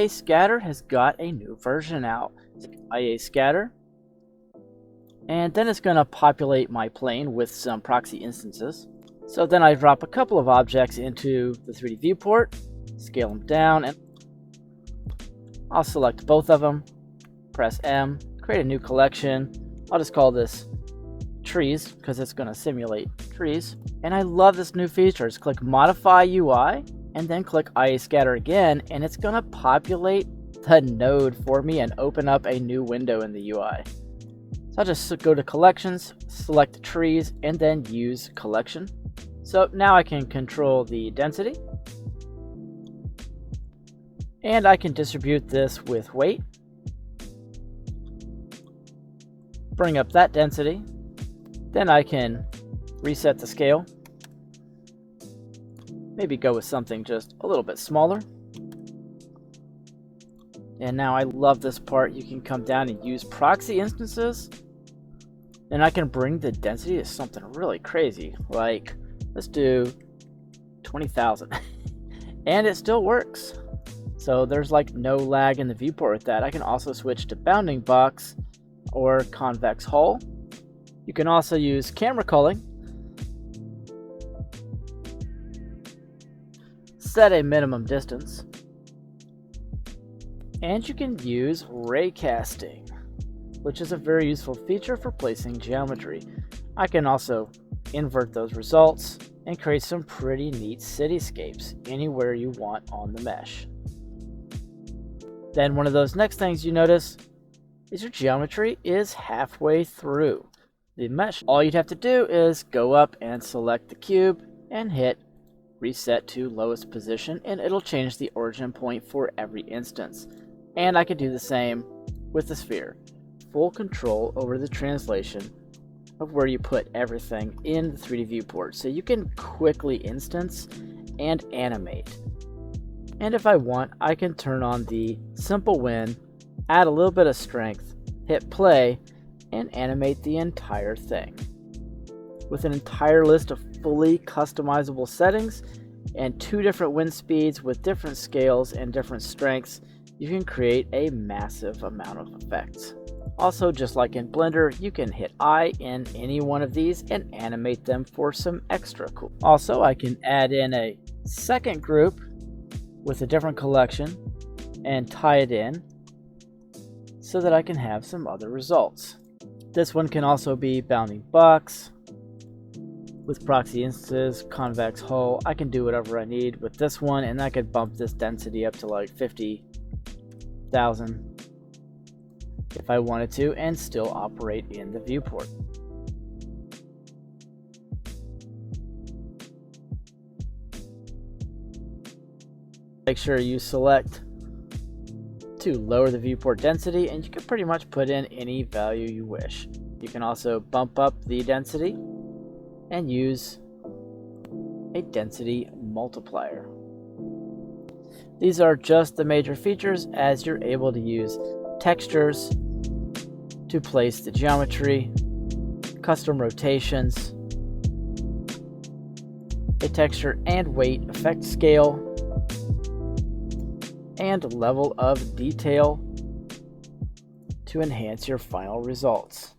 IA Scatter has got a new version out. IA Scatter. And then it's going to populate my plane with some proxy instances. So then I drop a couple of objects into the 3D viewport, scale them down, and I'll select both of them, press M, create a new collection. I'll just call this trees because it's going to simulate trees. And I love this new feature. Just click Modify UI and then click IA Scatter again, and it's going to populate the node for me and open up a new window in the UI. So I'll just go to Collections, select Trees, and then use Collection. So now I can control the density. And I can distribute this with weight. Bring up that density. Then I can reset the scale. Maybe go with something just a little bit smaller. And now I love this part. You can come down and use proxy instances. And I can bring the density to something really crazy. Like, let's do 20,000. And it still works. So there's like no lag in the viewport with that. I can also switch to bounding box or convex hull. You can also use camera culling. Set a minimum distance. And you can use ray casting, which is a very useful feature for placing geometry. I can also invert those results and create some pretty neat cityscapes anywhere you want on the mesh. Then one of those next things you notice is your geometry is halfway through the mesh. All you'd have to do is go up and select the cube and hit reset to lowest position, and it'll change the origin point for every instance. And I could do the same with the sphere. Full control over the translation of where you put everything in the 3D viewport, so you can quickly instance and animate. And if I want, I can turn on the simple win, add a little bit of strength, hit play, and animate the entire thing. With an entire list of fully customizable settings and 2 different wind speeds with different scales and different strengths, you can create a massive amount of effects. Also, just like in Blender, you can hit I in any one of these and animate them for some extra cool. Also, I can add in a second group with a different collection and tie it in so that I can have some other results. This one can also be bounding box with proxy instances, convex hull. I can do whatever I need with this one, and I could bump this density up to like 50,000 if I wanted to, and still operate in the viewport. Make sure you select to lower the viewport density, and you can pretty much put in any value you wish. You can also bump up the density and use a density multiplier. These are just the major features, as you're able to use textures to place the geometry, custom rotations, a texture and weight effect scale, and level of detail to enhance your final results.